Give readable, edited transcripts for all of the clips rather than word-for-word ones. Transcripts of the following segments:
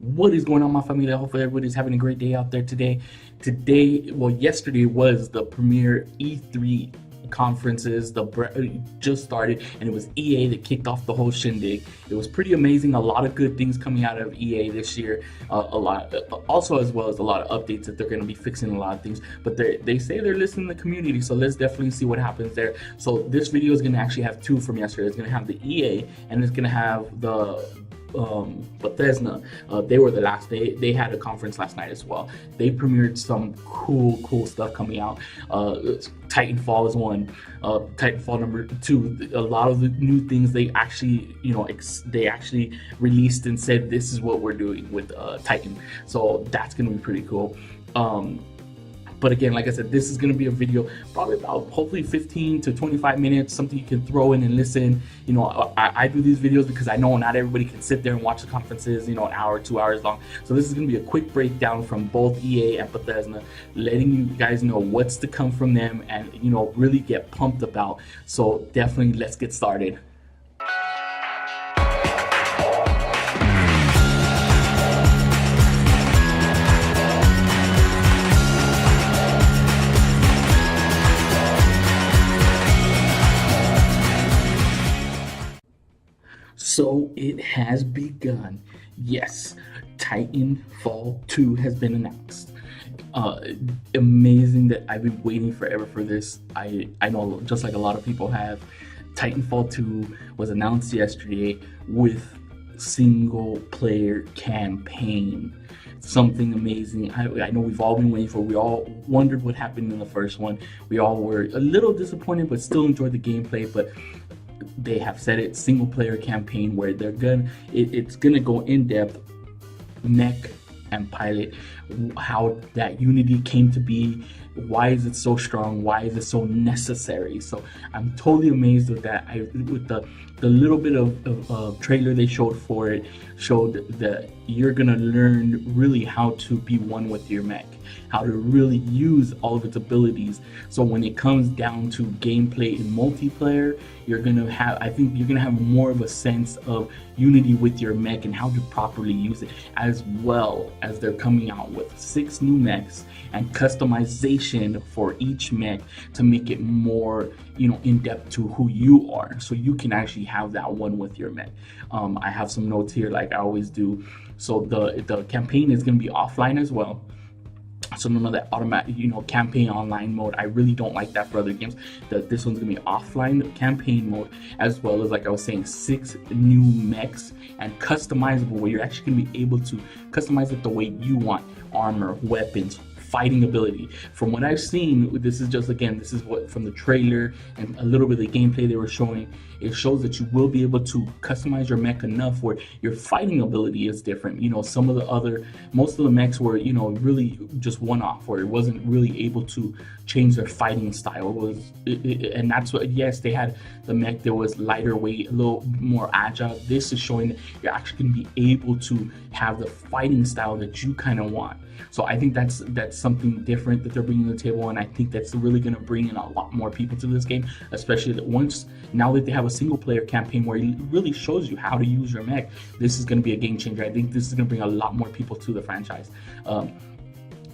What is going on, my family? Hopefully everybody's having a great day out there today. Well, yesterday was the premier E3 conferences. Just started, and it was EA that kicked off the whole shindig. It was pretty amazing. A lot of good things coming out of EA this year. Also as well as a lot of updates that they're going to be fixing a lot of things. But they say they're listening to the community, so let's definitely see what happens there. So this video is going to actually have two from yesterday. It's going to have the EA, and it's going to have the Bethesda. They were the last. They had a conference last night as well. They premiered some cool stuff coming out. Titanfall is one. Titanfall number 2. A lot of the new things they actually, they actually released and said this is what we're doing with Titan. So that's gonna be pretty cool. But again, like I said, this is going to be a video probably about hopefully 15 to 25 minutes, something you can throw in and listen. I do these videos because I know not everybody can sit there and watch the conferences, an hour, 2 hours long. So this is going to be a quick breakdown from both EA and Bethesda, letting you guys know what's to come from them and, really get pumped about. So definitely let's get started. So it has begun. Yes, Titanfall 2 has been announced. Amazing that I've been waiting forever for this. I know, just like a lot of people have. Titanfall 2 was announced yesterday with single player campaign. Something amazing. I know we've all been waiting for. We all wondered what happened in the first one. We all were a little disappointed, but still enjoyed the gameplay. But they have said it's single player campaign where it's gonna go in depth, mech and pilot, how that unity came to be, why is it so strong, why is it so necessary. So I'm totally amazed with that. With the little bit of trailer they showed for it, showed that you're gonna learn really how to be one with your mech, how to really use all of its abilities. So when it comes down to gameplay in multiplayer, I think you're gonna have more of a sense of unity with your mech and how to properly use it, as well as they're coming out with 6 new mechs and customization for each mech to make it more, in depth to who you are, so you can actually have that one with your mech. I have some notes here like I always do. So the campaign is going to be offline as well. So none of that automatic, campaign online mode. I really don't like that for other games. This one's gonna be offline campaign mode, as well as, like I was saying, 6 new mechs and customizable, where you're actually gonna be able to customize it the way you want: armor, weapons, fighting ability. From what I've seen, this is what from the trailer and a little bit of the gameplay they were showing. It shows that you will be able to customize your mech enough where your fighting ability is different. Most of the mechs were, really just one-off, where it wasn't really able to change their fighting style. And that's what, yes, they had the mech that was lighter weight, a little more agile. This is showing that you're actually going to be able to have the fighting style that you kind of want. So I think that's something different that they're bringing to the table, and I think that's really going to bring in a lot more people to this game, especially now that they have a single player campaign where it really shows you how to use your mech. This is going to be a game changer. I think this is going to bring a lot more people to the franchise.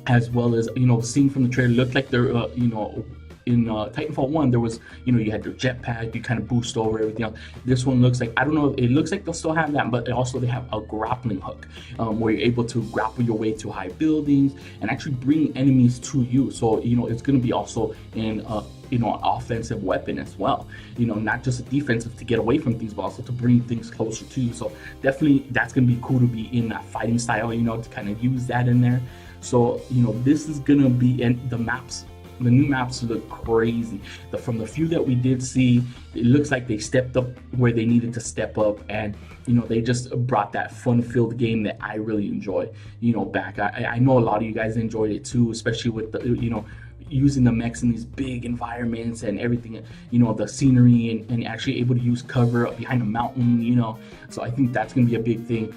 As well as, seeing from the trailer, looked like they're, in Titanfall 1, there was, you had your jetpack, you kind of boost over everything else. This one looks like, I don't know, it looks like they'll still have that, but also they have a grappling hook, where you're able to grapple your way to high buildings and actually bring enemies to you. So, it's going to be also in, an offensive weapon as well. Not just a defensive to get away from things, but also to bring things closer to you. So definitely that's going to be cool to be in that fighting style, to kind of use that in there. So, this is going to be, and the new maps look crazy. From the few that we did see, it looks like they stepped up where they needed to step up, and they just brought that fun-filled game that I really enjoy. Back. I know a lot of you guys enjoyed it too, especially with the using the mechs in these big environments and everything, the scenery, and actually able to use cover up behind a mountain, so I think that's going to be a big thing.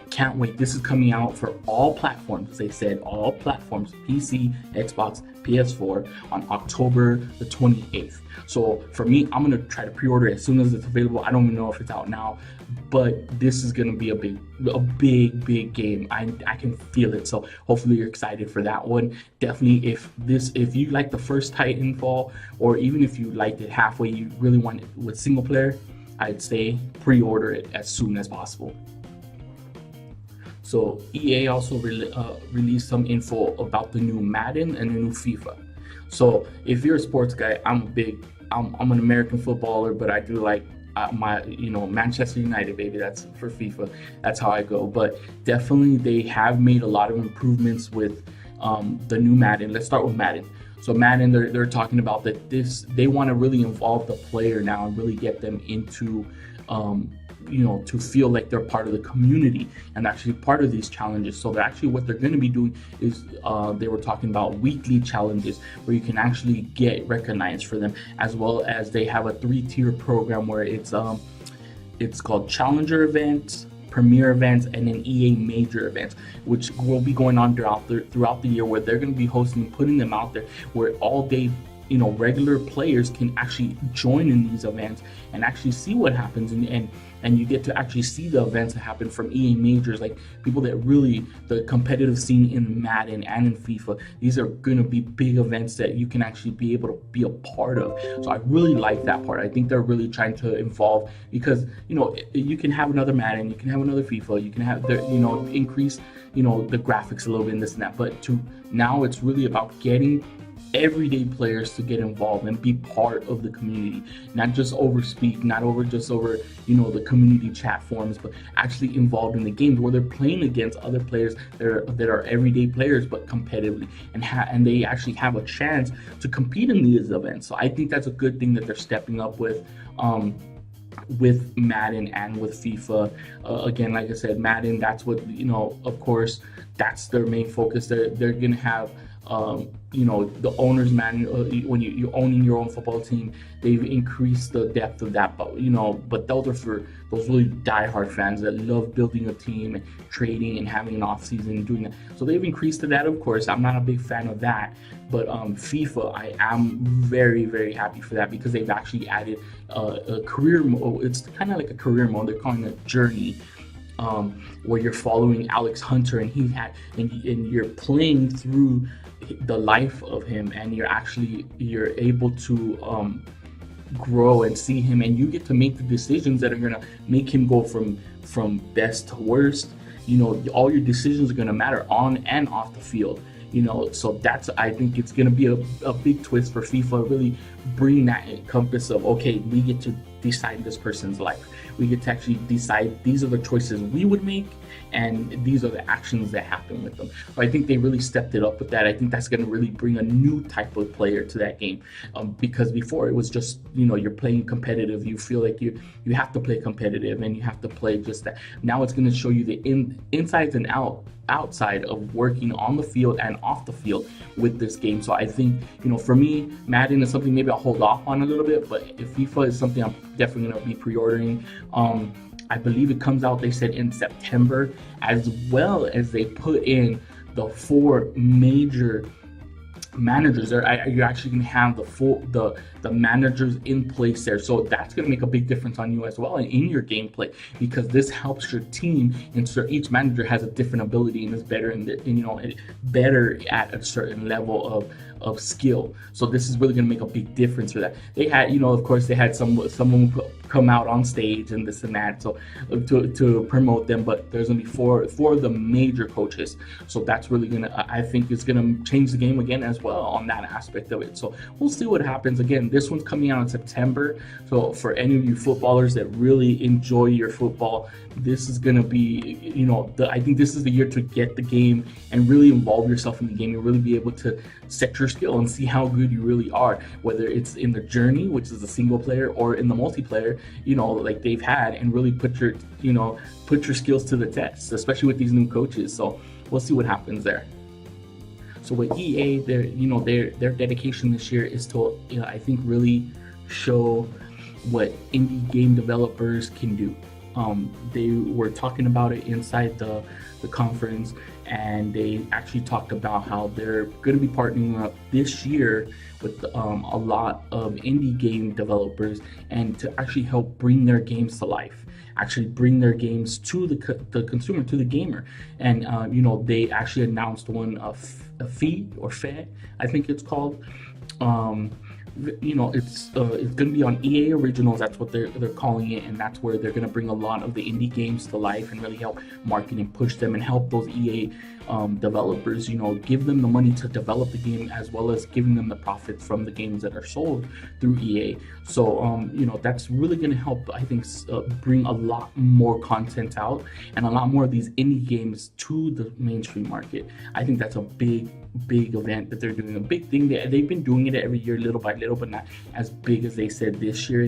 Can't wait. This is coming out for all platforms. They said all platforms, PC, Xbox, PS4, on October the 28th. So for me, I'm gonna try to pre-order it as soon as it's available. I don't even know if it's out now, but this is gonna be a big game. I can feel it. So hopefully you're excited for that one. Definitely, if you like the first Titanfall, or even if you liked it halfway, you really want it with single player, I'd say pre-order it as soon as possible. So EA also released some info about the new Madden and the new FIFA. So if you're a sports guy, I'm an American footballer, but I do like my Manchester United, baby. That's for FIFA. That's how I go. But definitely they have made a lot of improvements with the new Madden. Let's start with Madden. So Madden, they're talking about that they want to really involve the player now and really get them into to feel like they're part of the community and actually part of these challenges. So actually what they're going to be doing is they were talking about weekly challenges where you can actually get recognized for them, as well as they have a 3-tier program where it's called Challenger Events, Premier Events, and then EA Major Events, which will be going on throughout the year, where they're going to be hosting, putting them out there, where all day regular players can actually join in these events and actually see what happens, and you get to actually see the events that happen from EA Majors, like people that really, the competitive scene in Madden and in FIFA. These are going to be big events that you can actually be able to be a part of. So I really like that part. I think they're really trying to involve, because you can have another Madden, you can have another FIFA, you can have increase the graphics a little bit and this and that, but now it's really about getting everyday players to get involved and be part of the community, not just over speak, not just over the community chat forums, but actually involved in the games where they're playing against other players that are everyday players but competitively, and they actually have a chance to compete in these events. So I think that's a good thing that they're stepping up with Madden and with FIFA. Again, like I said, Madden, that's what of course that's their main focus. They're gonna have the owners Madden, when you're owning your own football team, they've increased the depth of that, but those are for those really diehard fans that love building a team and trading and having an off season and doing that. So they've increased to that. Of course, I'm not a big fan of that, but FIFA, I am very, very happy for that, because they've actually added a career mode. It's kind of like a career mode. They're calling it Journey, where you're following Alex Hunter, and you're playing through the life of him, and you're able to grow and see him, and you get to make the decisions that are gonna make him go from best to worst. All your decisions are gonna matter on and off the field. So I think it's gonna be a big twist for FIFA, really bring that compass of, okay, we get to decide this person's life. We get to actually decide these are the choices we would make, and these are the actions that happen with them. So I think they really stepped it up with that. I think that's going to really bring a new type of player to that game, because before it was just you're playing competitive. You feel like you have to play competitive and you have to play just that. Now it's going to show you the insides and outside of working on the field and off the field with this game. So I think for me, Madden is something maybe I'll hold off on a little bit, but if FIFA is something I'm definitely going to be pre-ordering. I believe it comes out, they said, in September, as well as they put in the 4 major managers. You're actually going to have the managers in place there, so that's going to make a big difference on you as well and in your gameplay, because this helps your team, and so each manager has a different ability and is better better at a certain level of skill. So this is really going to make a big difference for that. They had of course they had someone come out on stage and this and that, so to promote them, but there's going to be four of the major coaches. So that's really I think it's going to change the game again as well on that aspect of it. So we'll see what happens. Again, this one's coming out in September, so for any of you footballers that really enjoy your football, this is going to be I think this is the year to get the game and really involve yourself in the game and really be able to set your skill and see how good you really are, whether it's in the journey, which is a single player, or in the multiplayer, like they've had, and really put your skills to the test, especially with these new coaches. So we'll see what happens there. So with EA, their dedication this year is to I think really show what indie game developers can do. They were talking about it inside the conference, and they actually talked about how they're going to be partnering up this year with a lot of indie game developers, and to actually help bring their games to life, actually bring their games to the consumer, to the gamer. And they actually announced one, a fee or fe, I think it's called. It's going to be on EA Originals. That's what they're calling it, and that's where they're going to bring a lot of the indie games to life and really help market and push them and help those EA developers. Give them the money to develop the game, as well as giving them the profits from the games that are sold through EA. So that's really going to help, I think, bring a lot more content out and a lot more of these indie games to the mainstream market. I think that's a big event that they're doing, a big thing. They've been doing it every year, little by little, but not as big as they said this year.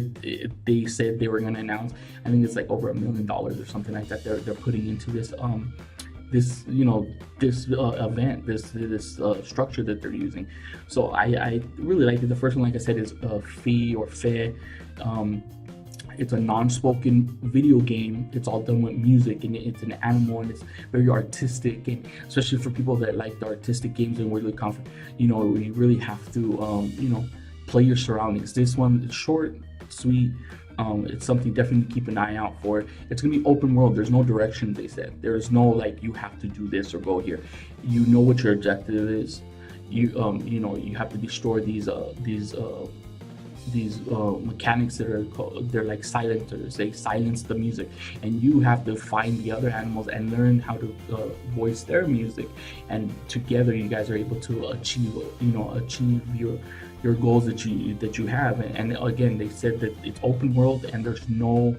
They said they were going to announce, I think it's like over $1 million or something like that they're putting into this event, this structure that they're using. So I really like it. The first one, like I said, is fee or fe. It's a non-spoken video game. It's all done with music, and it's an animal, and it's very artistic, and especially for people that like the artistic games and really confident, you really have to play your surroundings. This one is short, sweet. It's something definitely to keep an eye out for. It's gonna be open world. There's no direction, they said. There's no like you have to do this or go here. You know what your objective is. You have to destroy these mechanics that are called, they're like silencers. They silence the music, and you have to find the other animals and learn how to voice their music, and together you guys are able to achieve your goals that you have. And again, they said that it's open world, and there's no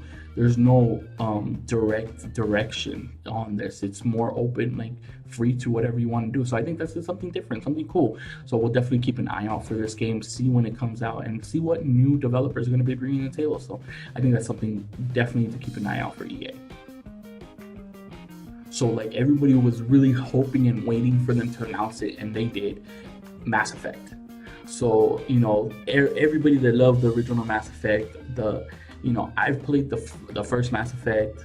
direct direction on this. It's more open, like free to whatever you want to do. So I think that's something different, something cool. So we'll definitely keep an eye out for this game, see when it comes out, and see what new developers are going to be bringing to the table. So I think that's something definitely to keep an eye out for EA. So like everybody was really hoping and waiting for them to announce it, and they did. Mass Effect. So everybody that loved the original Mass Effect, I've played the first Mass Effect,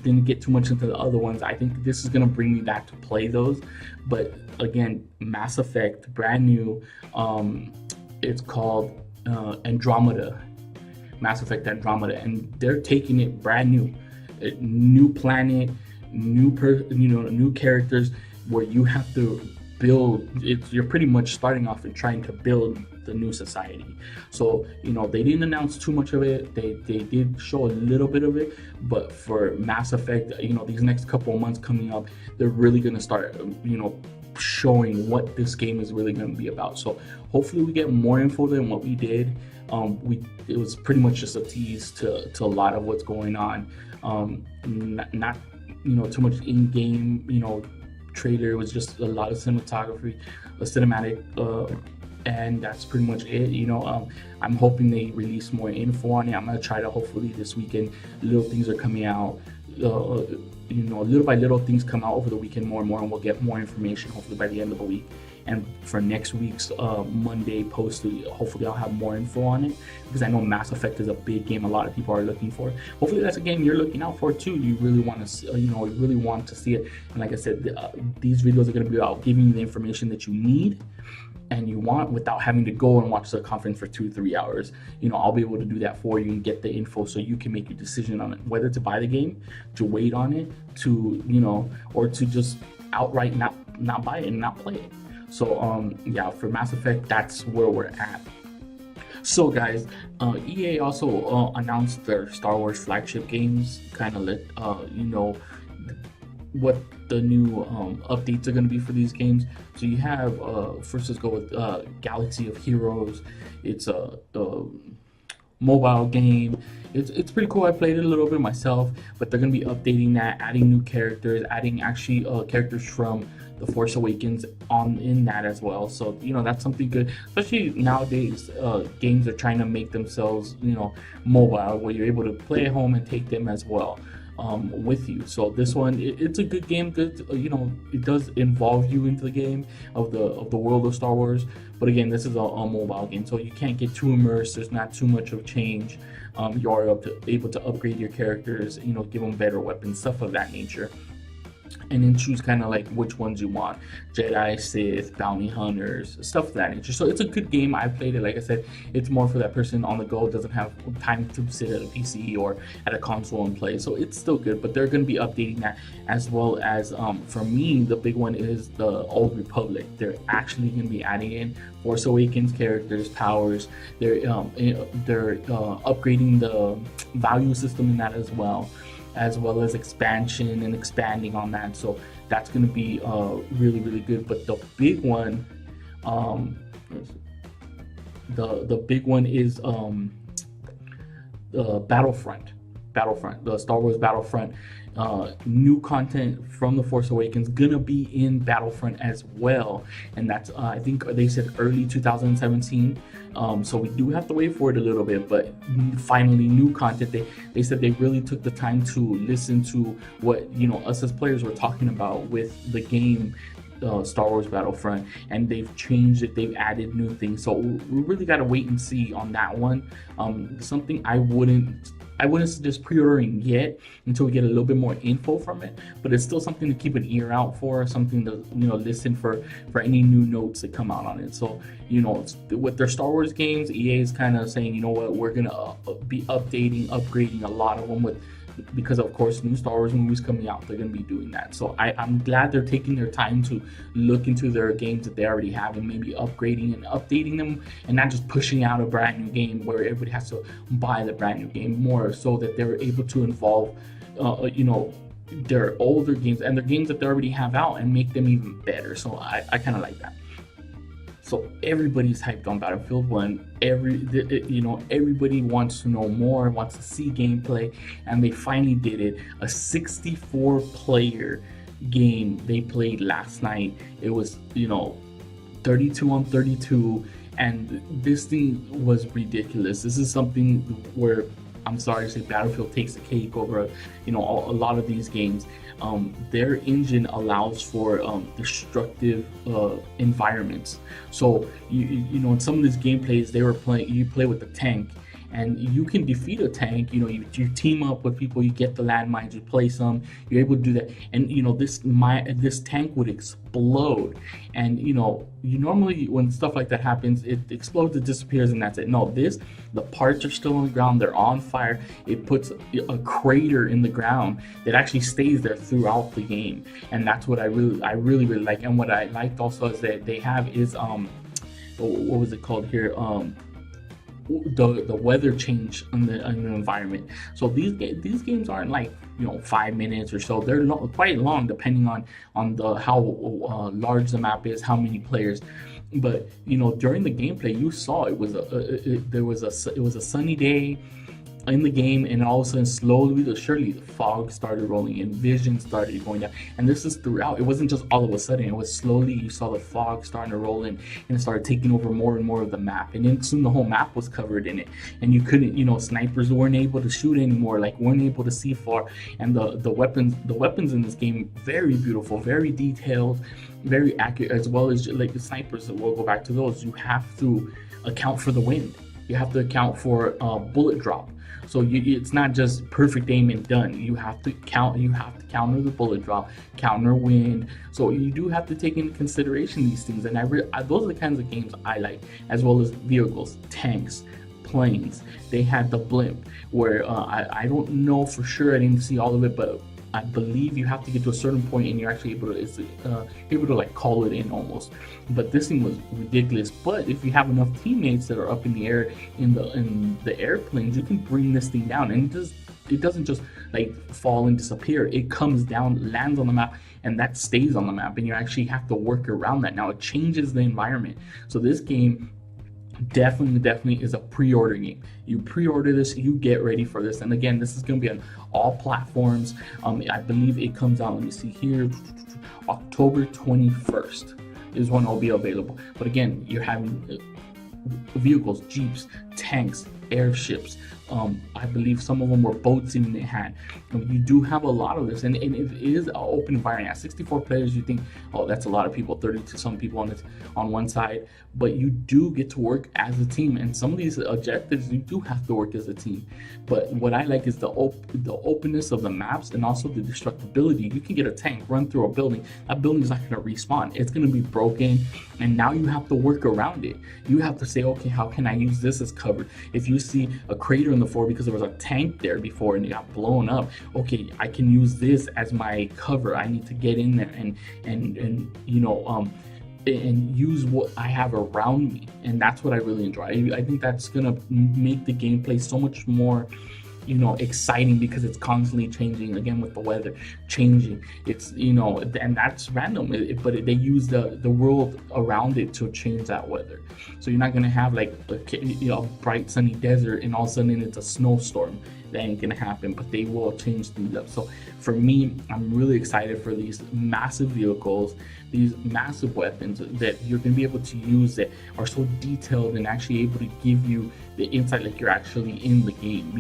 didn't get too much into the other ones. I think this is gonna bring me back to play those. But again, Mass Effect, brand new. It's called Andromeda, Mass Effect Andromeda, and they're taking it brand new, new planet, new characters, where you have to build. You're pretty much starting off and trying to build the new society. So they didn't announce too much of it. They did show a little bit of it, but for Mass Effect, these next couple of months coming up, they're really going to start showing what this game is really going to be about. So hopefully we get more info than what we did. It was pretty much just a tease to a lot of what's going on. Not too much in-game trailer. It was just a lot of cinematography, a cinematic, and that's pretty much it. I'm hoping they release more info on it. I'm gonna try to, hopefully this weekend, little things are coming out. Little by little things come out over the weekend, more and more, and we'll get more information hopefully by the end of the week. And for next week's Monday post, hopefully I'll have more info on it, because I know Mass Effect is a big game a lot of people are looking for. Hopefully that's a game you're looking out for too. You really want to, you really want to see it. And like I said, these videos are going to be about giving you the information that you need and you want, without having to go and watch the conference for 2-3 hours. I'll be able to do that for you and get the info so you can make your decision on it, whether to buy the game, to wait on it, to or to just outright not buy it and not play it. So yeah, for Mass Effect, that's where we're at. So guys, EA also announced their Star Wars flagship games, kind of let what the new updates are going to be for these games. So you have, first let's go with Galaxy of Heroes. It's a mobile game. It's pretty cool. I played it a little bit myself, but they're going to be updating that, adding new characters, adding actually characters from The Force Awakens in that as well. So that's something good, especially nowadays. Games are trying to make themselves mobile, where you're able to play at home and take them as well. with you. So this one, it's a good game. Good, it does involve you into the game of the world of Star Wars. But again, this is a mobile game, so you can't get too immersed. There's not too much of change. You are able to upgrade your characters, give them better weapons, stuff of that nature, and then choose kind of like which ones you want: Jedi, Sith, bounty hunters, stuff of that nature. So it's a good game. I played it. Like I said, it's more for that person on the go, doesn't have time to sit at a PC or at a console and play. So it's still good, but they're going to be updating that, as well as for me, the big one is the Old Republic. They're actually going to be adding in Force Awakens characters, powers. They're upgrading the value system in that as well as expansion and expanding on that. So that's going to be really, really good. But the big one, the big one is Battlefront, the Star Wars Battlefront. New content from The Force Awakens gonna be in Battlefront as well, and that's I think they said early 2017. So we do have to wait for it a little bit, but finally new content. They said they really took the time to listen to what us as players were talking about with the game Star Wars Battlefront, and they've changed it. They've added new things, so we really got to wait and see on that one. Something I wouldn't suggest pre-ordering yet until we get a little bit more info from it, but it's still something to keep an ear out for, something to listen for any new notes that come out on it. So with their Star Wars games, EA is kind of saying, we're gonna be upgrading a lot of them because of course new Star Wars movies coming out, they're going to be doing that. So I'm glad they're taking their time to look into their games that they already have and maybe upgrading and updating them, and not just pushing out a brand new game where everybody has to buy the brand new game, more so that they're able to involve their older games and their games that they already have out and make them even better. So I kind of like that. So everybody's hyped on Battlefield 1. Everybody wants to know more, wants to see gameplay, and they finally did it. A 64-player game they played last night. It was 32 on 32, and this thing was ridiculous. This is something where, I'm sorry to say, Battlefield takes the cake over a lot of these games. Their engine allows for destructive environments. So in some of these gameplays you play with the tank, and you can defeat a tank. You team up with people, you get the landmines, you play some, you're able to do that, and this tank would explode, and you normally when stuff like that happens, it explodes, it disappears, and that's it. No, the parts are still on the ground, they're on fire. It puts a crater in the ground that actually stays there throughout the game, and that's what I really like. And what I liked also is that they have what was it called here, the weather change in the environment. So these games aren't like 5 minutes or so. They're quite long, depending on how large the map is, how many players. But during the gameplay, you saw it was a sunny day in the game, and all of a sudden, slowly but surely, the fog started rolling in, vision started going down, and this is throughout. It wasn't just all of a sudden. It was slowly. You saw the fog starting to roll in, and it started taking over more and more of the map, and then soon the whole map was covered in it, and you couldn't, snipers weren't able to shoot anymore, weren't able to see far, and the weapons in this game, very beautiful, very detailed, very accurate, as well as the snipers. We'll go back to those. You have to account for the wind. You have to account for bullet drop. So it's not just perfect aim and done. You have to counter the bullet drop, counter wind. So you do have to take into consideration these things. And those are the kinds of games I like, as well as vehicles, tanks, planes. They had the blimp where I don't know for sure. I didn't see all of it, but I believe you have to get to a certain point and you're actually able to call it in almost. But this thing was ridiculous. But if you have enough teammates that are up in the air in the airplanes, you can bring this thing down, and it doesn't just fall and disappear. It comes down, lands on the map, and that stays on the map, and you actually have to work around that. Now it changes the environment. So this game definitely is a pre-order game. You pre-order this, you get ready for this. And again, this is going to be on all platforms. I believe it comes out, let me see here, October 21st is when it'll be available. But again, you're having vehicles, jeeps, tanks, airships, I believe some of them were boats even they had. You do have a lot of this, and it is an open environment. At 64 players, you think, oh, that's a lot of people, 32 some people on one side, but you do get to work as a team, and some of these objectives you do have to work as a team. But what I like is the openness of the maps, and also the destructibility. You can get a tank, run through a building. That building is not going to respawn. It's going to be broken, and now you have to work around it. You have to say, okay, how can I use this as cover? If you see a crater in the floor because there was a tank there before and it got blown up, okay, I can use this as my cover. I need to get in there and and use what I have around me, and that's what I really enjoy. I think that's gonna make the gameplay so much more exciting, because it's constantly changing, again with the weather changing. It's and that's random, but they use the world around it to change that weather. So you're not gonna have like a bright sunny desert and all of a sudden it's a snowstorm. That ain't gonna happen, but they will change things up. So for me, I'm really excited for these massive vehicles, these massive weapons that you're gonna be able to use, that are so detailed and actually able to give you the insight like you're actually in the game.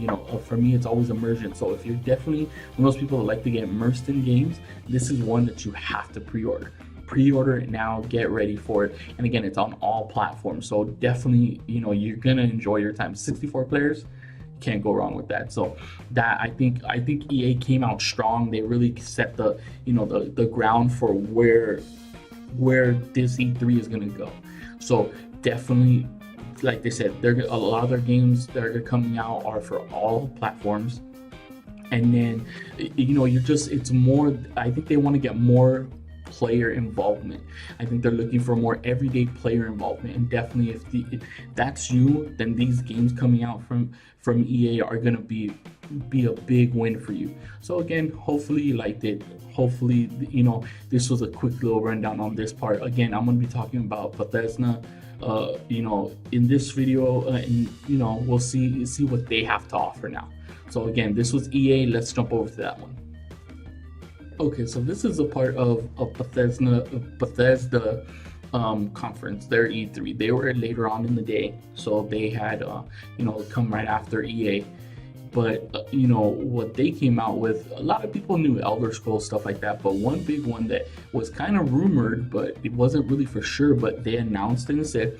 For me, it's always immersion. So if you're definitely one of those people that like to get immersed in games, this is one that you have to pre-order it now. Get ready for it, and again, it's on all platforms, so definitely you're gonna enjoy your time. 64 players, can't go wrong with that. So that I think EA came out strong. They really set the the ground for where this E3 is gonna go. So definitely, like they said, a lot of their games that are coming out are for all platforms. And then it's more, I think they want to get more player involvement. I think they're looking for more everyday player involvement, and definitely if that's you, then these games coming out from EA are going to be a big win for you. So again, hopefully you liked it. Hopefully this was a quick little rundown on this part. Again, I'm going to be talking about Bethesda in this video, and we'll see what they have to offer now. So again, this was EA. Let's jump over to that one. Okay, so this is a part of Bethesda conference, their E3. They were later on in the day, so they had come right after EA. But what they came out with, a lot of people knew Elder Scrolls, stuff like that, but one big one that was kind of rumored, but it wasn't really for sure, but they announced it and said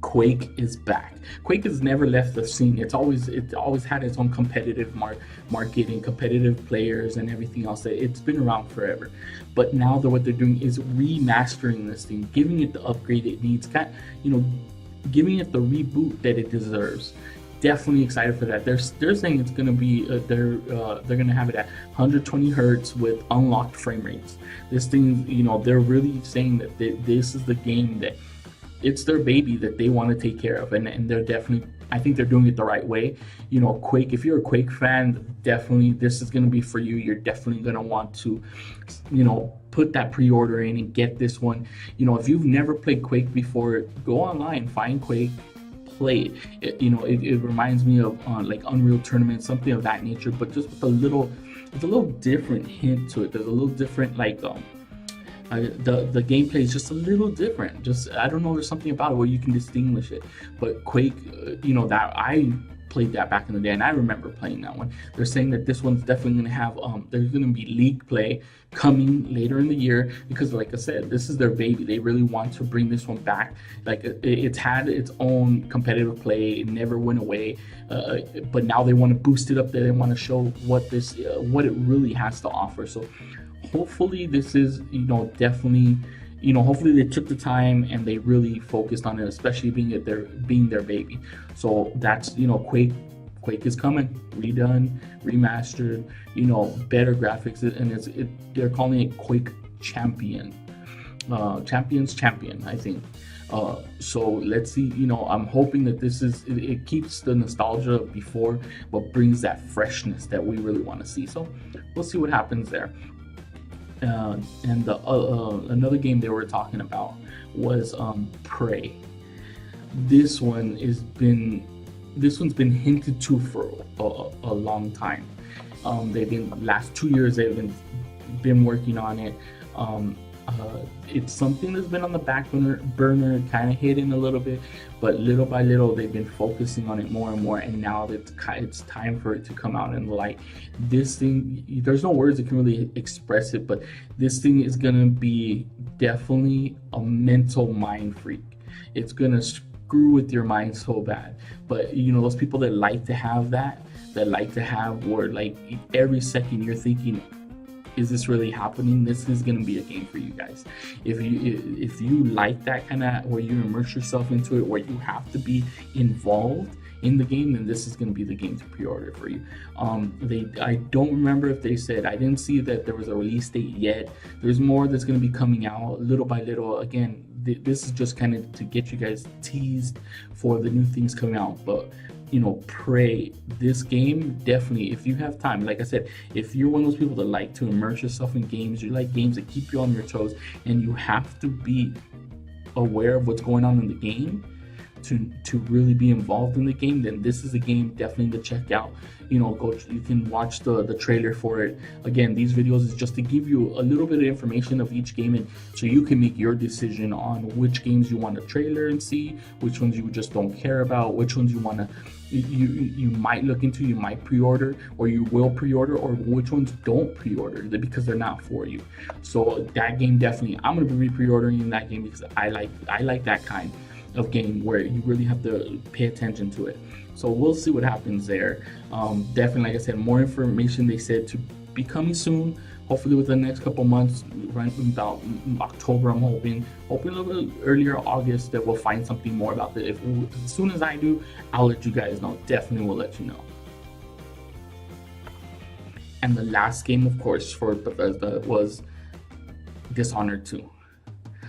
Quake is back. Quake has never left the scene. It always had its own competitive marketing, competitive players, and everything else. It's been around forever. But now what they're doing is remastering this thing, giving it the upgrade it needs, giving it the reboot that it deserves. Definitely excited for that. They're saying it's going to be they're going to have it at 120 hertz with unlocked frame rates. This thing, they're really saying that this is the game that it's their baby that they want to take care of, and they're definitely, I think they're doing it the right way. Quake, if you're a Quake fan, definitely this is going to be for you. You're definitely going to want to put that pre-order in and get this one. If you've never played Quake before, go online, find Quake, play it. It reminds me of like Unreal Tournament, something of that nature, but just with it's a little different hint to it. There's a little different, like the gameplay is just a little different. Just, I don't know, there's something about it where you can distinguish it. But Quake, that I played that back in the day, and I remember playing that one. They're saying that this one's definitely going to have there's going to be league play coming later in the year, because like I said, this is their baby. They really want to bring this one back. Like it's had its own competitive play, it never went away, but now they want to boost it up there. They want to show what it really has to offer. So hopefully this is definitely hopefully they took the time and they really focused on it, especially being their baby. So that's Quake is coming, redone, remastered, better graphics, and they're calling it Quake Champion, Champion's Champion, I think. So let's see. I'm hoping that it keeps the nostalgia of before, but brings that freshness that we really want to see. So we'll see what happens there. And another game they were talking about was Prey. This one's been hinted to for a long time. Last 2 years they've been working on it. It's something that's been on the back burner, kind of hidden a little bit, but little by little they've been focusing on it more and more, and now it's time for it to come out in the light. This thing, there's no words that can really express it, but this thing is gonna be definitely a mental mind freak. It's gonna screw with your mind so bad. But you know, those people that like to have that like to have where like every second you're thinking, is this really happening? This is going to be a game for you guys. If you like that kind of where you immerse yourself into it, where you have to be involved in the game, then this is going to be the game to pre-order for you. I don't remember if they said, I didn't see that there was a release date yet. There's more that's going to be coming out little by little. Again, this is just kind of to get you guys teased for the new things coming out. But you know, pray this game definitely, if you have time, like I said, if you're one of those people that like to immerse yourself in games, you like games that keep you on your toes, and you have to be aware of what's going on in the game to really be involved in the game, then this is a game definitely to check out. You know, you can watch the trailer for it. Again, these videos is just to give you a little bit of information of each game, and so you can make your decision on which games you want to trailer and see, which ones you just don't care about, which ones you want to you might look into, you might pre-order, or you will pre-order, or which ones don't pre-order because they're not for you. So that game, definitely I'm going to be pre-ordering that game because I like that kind of game where you really have to pay attention to it. So we'll see what happens there. Definitely, like I said, more information they said to be coming soon, hopefully within the next couple months, right about October. I'm hoping a little bit earlier, August, that we'll find something more about it. As soon as I do, I'll let you guys know. Definitely will let you know. And the last game, of course, for Bethesda was Dishonored 2.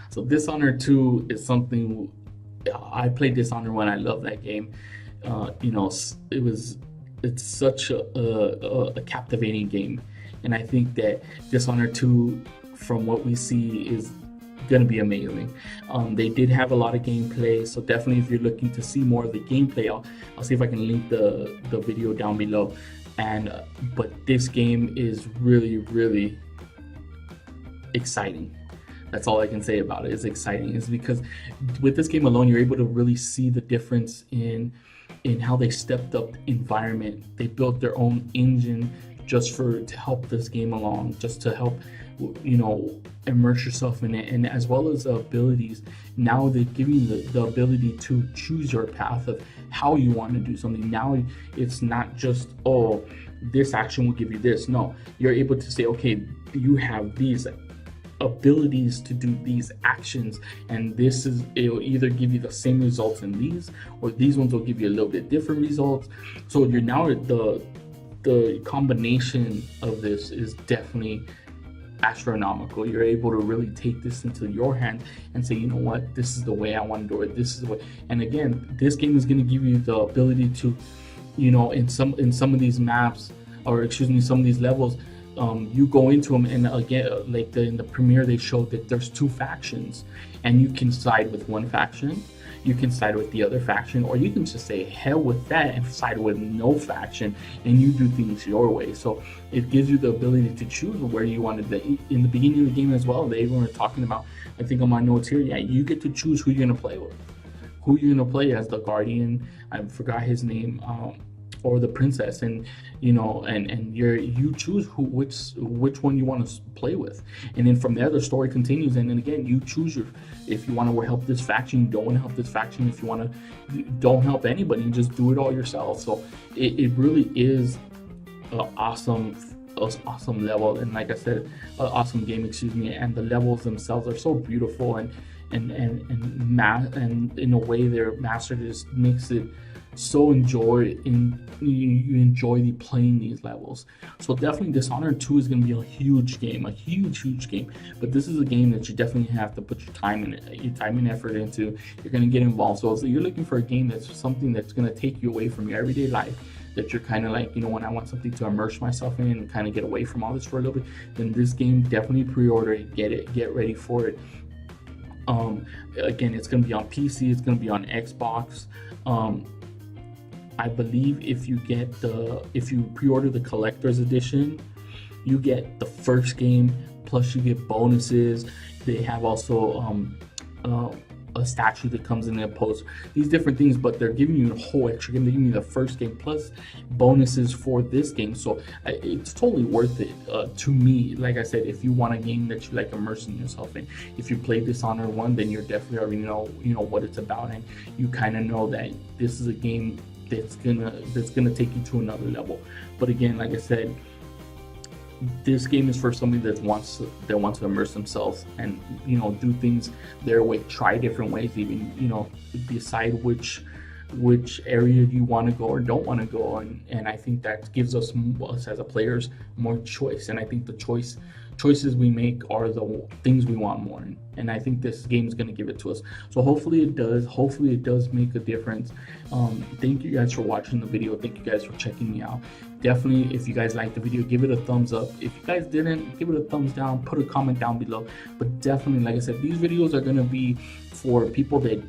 So Dishonored 2 is something, I played Dishonored 1. I love that game. You know, it's such a captivating game, and I think that Dishonored 2, from what we see, is gonna be amazing. They did have a lot of gameplay, so definitely if you're looking to see more of the gameplay, I'll see if I can link the video down below. And but this game is really exciting. That's all I can say about it. It's exciting. It's because with this game alone, you're able to really see the difference in how they stepped up environment. They built their own engine just to help this game along, just to help, you know, immerse yourself in it, and as well as the abilities. Now they're giving you the ability to choose your path of how you want to do something. Now it's not just, oh, this action will give you this. No, you're able to say, okay, you have these abilities to do these actions, and it'll either give you the same results in these, or these ones will give you a little bit different results. So you're now the combination of this is definitely astronomical. You're able to really take this into your hand and say, you know what, this is the way I want to do it. This is the way. And again, this game is going to give you the ability to, you know, in some of these maps, or excuse me, some of these levels, you go into them, and again, like in the premiere, they showed that there's two factions, and you can side with one faction, you can side with the other faction, or you can just say hell with that and side with no faction, and you do things your way. So it gives you the ability to choose where you wanted to. In the beginning of the game as well, they were talking about, I think on my notes here, yeah, you get to choose who you're gonna play with, who you're gonna play as the guardian. I forgot his name. Or the princess, and you know, and you choose which one you want to play with, and then from there the story continues. And then again, you choose if you want to help this faction, you don't want to help this faction. If you want to, don't help anybody, you just do it all yourself. So it really is an awesome level, and like I said, an awesome game, excuse me. And the levels themselves are so beautiful, and in a way they're mastered. It just makes it so you enjoy playing these levels. So definitely Dishonored 2 is going to be a huge game, but this is a game that you definitely have to put your time and effort into. You're going to get involved. So you're looking for a game that's something that's going to take you away from your everyday life, that you're kind of like, you know, when I want something to immerse myself in and kind of get away from all this for a little bit, then this game, definitely pre-order it, get ready for it. Again, it's going to be on PC, it's going to be on Xbox. I believe if you pre-order the collector's edition, you get the first game plus you get bonuses. They have also a statue that comes in their post, these different things, but they're giving you a whole extra game. They're giving you the first game plus bonuses for this game, so it's totally worth it to me. Like I said, if you want a game that you like immersing yourself in, if you played Dishonored 1, then you're definitely already know what it's about, and you kind of know that this is a game that's gonna take you to another level. But again, like I said, this game is for somebody that wants to immerse themselves and do things their way, try different ways, even decide which area you want to go or don't want to go, and I think that gives us as a players more choice. And I think the choices we make are the things we want more in, and I think this game is going to give it to us. So hopefully it does make a difference. Thank you guys for watching the video. Thank you guys for checking me out. Definitely, if you guys liked the video, give it a thumbs up. If you guys didn't, give it a thumbs down, put a comment down below. But definitely, like I said, these videos are going to be for people that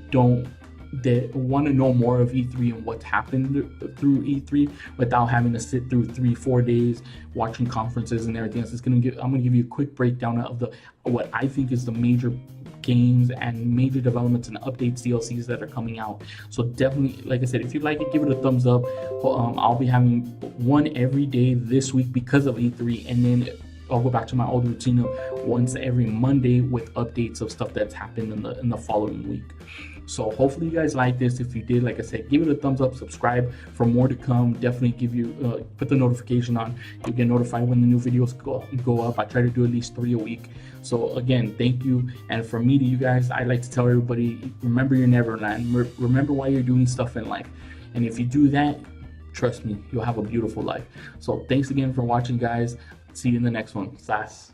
want to know more of E3 and what's happened through E3 without having to sit through 3-4 days watching conferences and everything else. I'm gonna give you a quick breakdown of what I think is the major games and major developments and updates, DLCs that are coming out. So definitely, like I said, if you like it, give it a thumbs up. I'll be having one every day this week because of E3, and then I'll go back to my old routine of once every Monday with updates of stuff that's happened in the following week. So hopefully you guys like this. If you did, like I said, give it a thumbs up, subscribe for more to come. Definitely put the notification on. You get notified when the new videos go up. I try to do at least 3 a week. So again, thank you. And from me to you guys, I like to tell everybody, remember your Neverland. Remember why you're doing stuff in life. And if you do that, trust me, you'll have a beautiful life. So thanks again for watching, guys. See you in the next one. Sass.